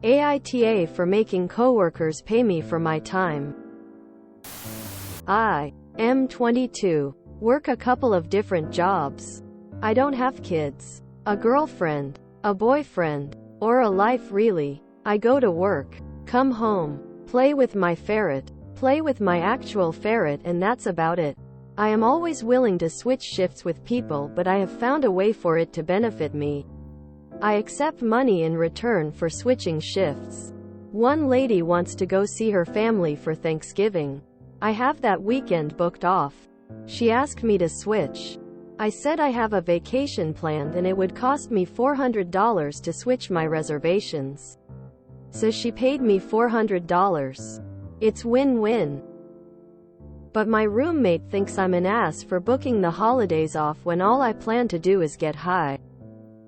AITA for making coworkers pay me for my time. I am 22. Work a couple of different jobs. I don't have kids, a girlfriend, a boyfriend, or a life really. I go to work, come home, play with my ferret, play with my actual ferret, and that's about it. I am always willing to switch shifts with people, but I have found a way for it to benefit me. I accept money in return for switching shifts. One lady wants to go see her family for Thanksgiving. I have that weekend booked off. She asked me to switch. I said I have a vacation planned and it would cost me $400 to switch my reservations. So she paid me $400. It's win-win. But my roommate thinks I'm an ass for booking the holidays off when all I plan to do is get high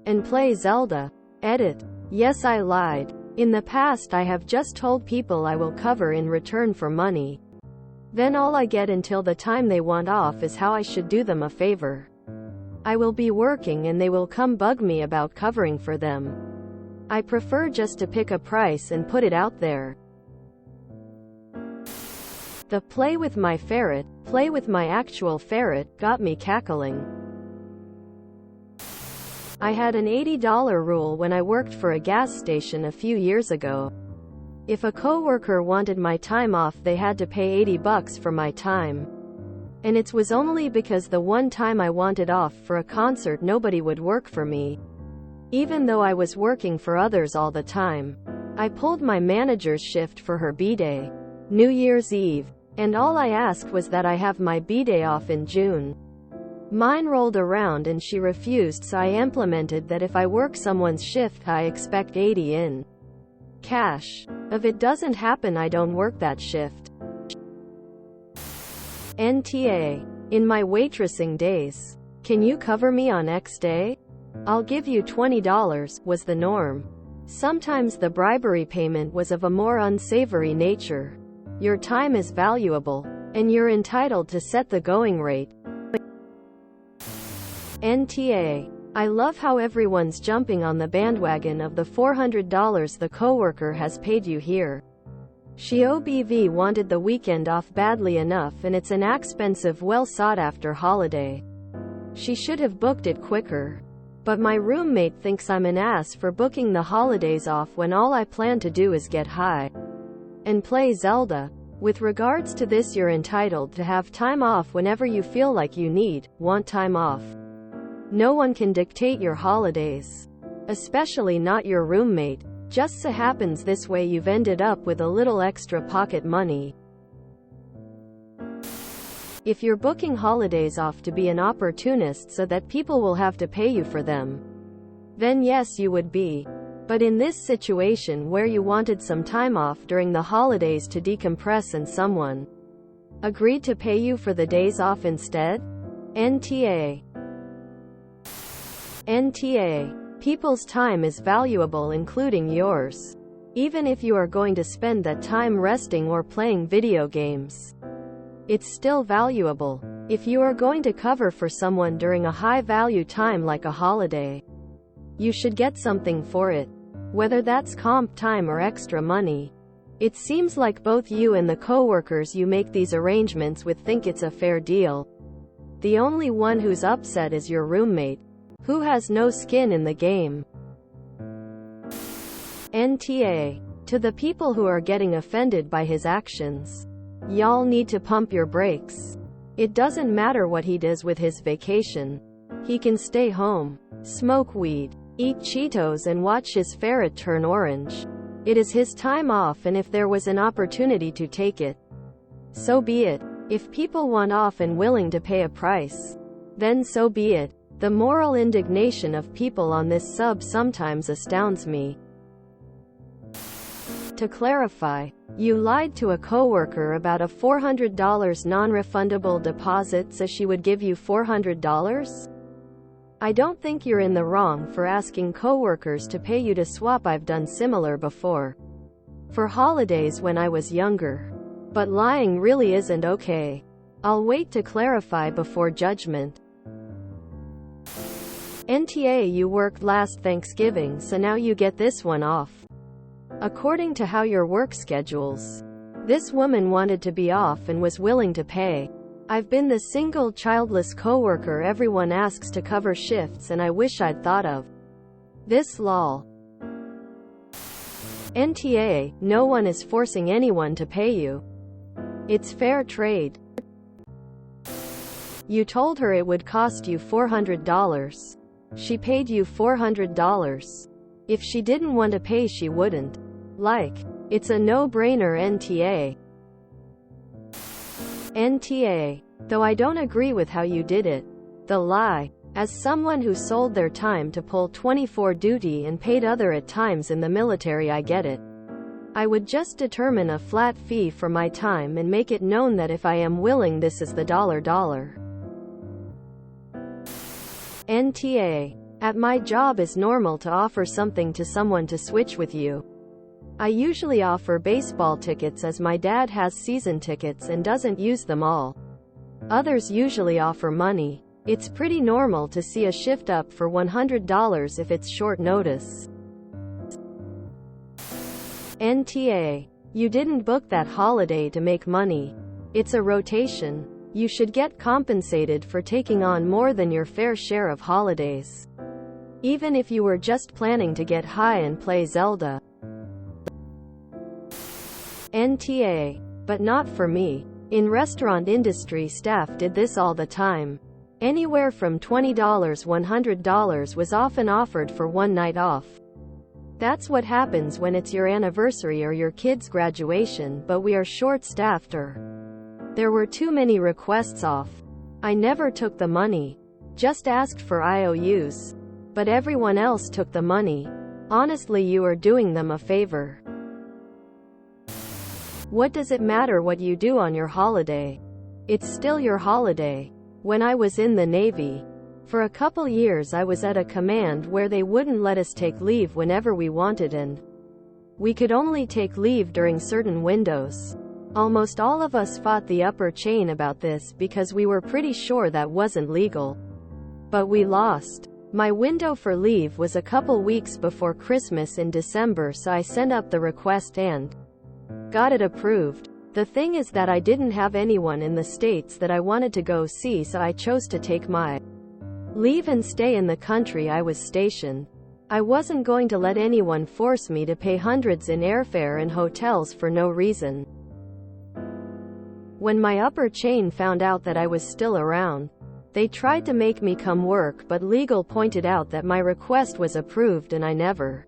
and play Zelda. Edit. Yes, I lied. In the past I have just told people I will cover in return for money. Then all I get until the time they want off is how I should do them a favor. I will be working and they will come bug me about covering for them. I prefer just to pick a price and put it out there. The play with my ferret, play with my actual ferret, got me cackling. I had an $80 rule when I worked for a gas station a few years ago. If a coworker wanted my time off, they had to pay $80 for my time. And it was only because the one time I wanted off for a concert nobody would work for me. Even though I was working for others all the time. I pulled my manager's shift for her B-Day, New Year's Eve, and all I asked was that I have my B-Day off in June. Mine rolled around and she refused, so I implemented that if I work someone's shift I expect 80 in cash. If it doesn't happen I don't work that shift. NTA. In my waitressing days. Can you cover me on X day? I'll give you $20, was the norm. Sometimes the bribery payment was of a more unsavory nature. Your time is valuable, and you're entitled to set the going rate. NTA. I love how everyone's jumping on the bandwagon of the $400 the coworker has paid you here. She OBV wanted the weekend off badly enough and it's an expensive, well sought after holiday. She should have booked it quicker. But my roommate thinks I'm an ass for booking the holidays off when all I plan to do is get high and play Zelda. With regards to this, you're entitled to have time off whenever you feel like you want time off. No one can dictate your holidays. Especially not your roommate. Just so happens this way you've ended up with a little extra pocket money. If you're booking holidays off to be an opportunist so that people will have to pay you for them, then yes, you would be. But in this situation where you wanted some time off during the holidays to decompress and someone agreed to pay you for the days off instead? NTA. NTA. People's time is valuable, including yours. Even if you are going to spend that time resting or playing video games, it's still valuable. If you are going to cover for someone during a high-value time like a holiday, you should get something for it. Whether that's comp time or extra money. It seems like both you and the coworkers you make these arrangements with think it's a fair deal. The only one who's upset is your roommate, who has no skin in the game. NTA. To the people who are getting offended by his actions, y'all need to pump your brakes. It doesn't matter what he does with his vacation. He can stay home, smoke weed, eat Cheetos and watch his ferret turn orange. It is his time off, and if there was an opportunity to take it, so be it. If people want off and willing to pay a price, then so be it. The moral indignation of people on this sub sometimes astounds me. To clarify, you lied to a coworker about a $400 non-refundable deposit so she would give you $400? I don't think you're in the wrong for asking coworkers to pay you to swap. I've done similar before. For holidays when I was younger. But lying really isn't okay. I'll wait to clarify before judgment. NTA. You worked last Thanksgiving, so now you get this one off. according to how your work schedules. This woman wanted to be off and was willing to pay. I've been the single childless coworker everyone asks to cover shifts, and I wish I'd thought of this. Lol. NTA, no one is forcing anyone to pay you. It's fair trade. You told her it would cost you $400. She paid you $400. If she didn't want to pay, she wouldn't. Like, it's a no-brainer. NTA. NTA. Though I don't agree with how you did it. The lie. As someone who sold their time to pull 24 duty and paid other at times in the military, I get it. I would just determine a flat fee for my time and make it known that if I am willing, this is the $. NTA. At my job is normal to offer something to someone to switch with you. I usually offer baseball tickets as my dad has season tickets and doesn't use them all. Others usually offer money. It's pretty normal to see a shift up for $100 if it's short notice. NTA. You didn't book that holiday to make money. It's a rotation. You should get compensated for taking on more than your fair share of holidays. Even if you were just planning to get high and play Zelda. NTA. But not for me. In restaurant industry, staff did this all the time. Anywhere from $20 $100 was often offered for one night off. That's what happens when it's your anniversary or your kid's graduation, but we are short-staffed or there were too many requests off. I never took the money. Just asked for IOUs. But everyone else took the money. Honestly, you are doing them a favor. What does it matter what you do on your holiday? It's still your holiday. When I was in the Navy, for a couple years I was at a command where they wouldn't let us take leave whenever we wanted, and we could only take leave during certain windows. Almost all of us fought the upper chain about this because we were pretty sure that wasn't legal. But we lost. My window for leave was a couple weeks before Christmas in December, so I sent up the request and got it approved. The thing is that I didn't have anyone in the States that I wanted to go see, so I chose to take my leave and stay in the country I was stationed. I wasn't going to let anyone force me to pay hundreds in airfare and hotels for no reason. When my upper chain found out that I was still around, they tried to make me come work, but legal pointed out that my request was approved and I never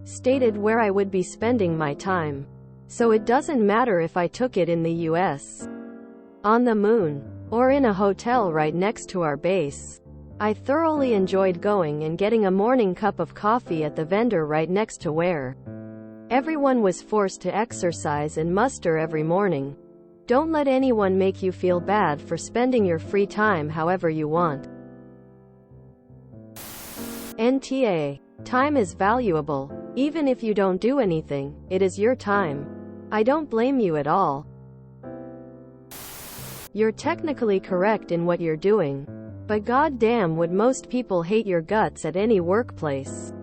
stated where I would be spending my time. So it doesn't matter if I took it in the US, on the moon, or in a hotel right next to our base. I thoroughly enjoyed going and getting a morning cup of coffee at the vendor right next to where everyone was forced to exercise and muster every morning. Don't let anyone make you feel bad for spending your free time however you want. NTA. Time is valuable. Even if you don't do anything, it is your time. I don't blame you at all. You're technically correct in what you're doing. But goddamn, would most people hate your guts at any workplace.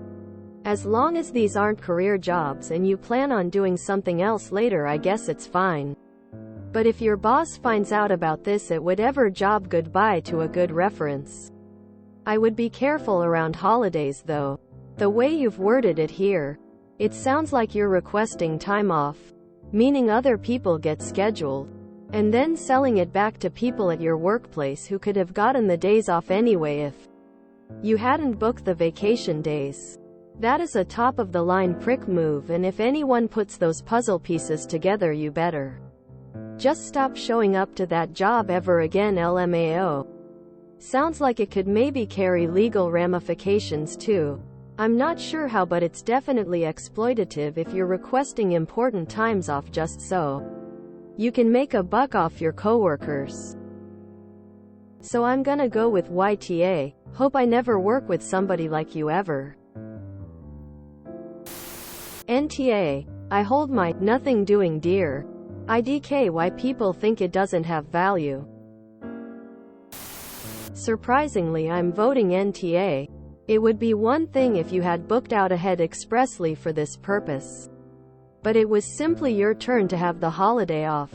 As long as these aren't career jobs and you plan on doing something else later, I guess it's fine. But if your boss finds out about this at whatever job, goodbye to a good reference. I would be careful around holidays though. The way you've worded it here, it sounds like you're requesting time off, meaning other people get scheduled, and then selling it back to people at your workplace who could have gotten the days off anyway if you hadn't booked the vacation days. That is a top-of-the-line prick move, and if anyone puts those puzzle pieces together, you better just stop showing up to that job ever again. LMAO. Sounds like it could maybe carry legal ramifications too. I'm not sure how, but it's definitely exploitative if you're requesting important times off just so you can make a buck off your coworkers. So I'm gonna go with YTA. Hope I never work with somebody like you ever. NTA. I hold my nothing doing dear. IDK. Why people think it doesn't have value. Surprisingly, I'm voting NTA. It would be one thing if you had booked out ahead expressly for this purpose. But it was simply your turn to have the holiday off.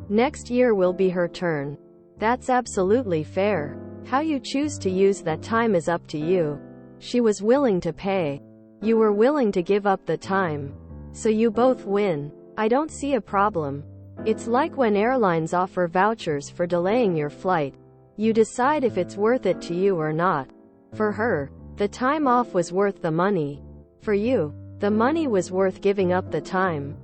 Next year will be her turn. That's absolutely fair. How you choose to use that time is up to you. She was willing to pay. You were willing to give up the time. So you both win. I don't see a problem. It's like when airlines offer vouchers for delaying your flight. You decide if it's worth it to you or not. For her, the time off was worth the money. For you, the money was worth giving up the time.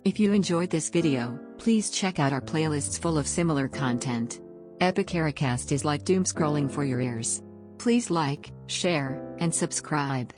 If you enjoyed this video, please check out our playlists full of similar content. Epicuricast is like doom scrolling for your ears. Please like, share, and subscribe.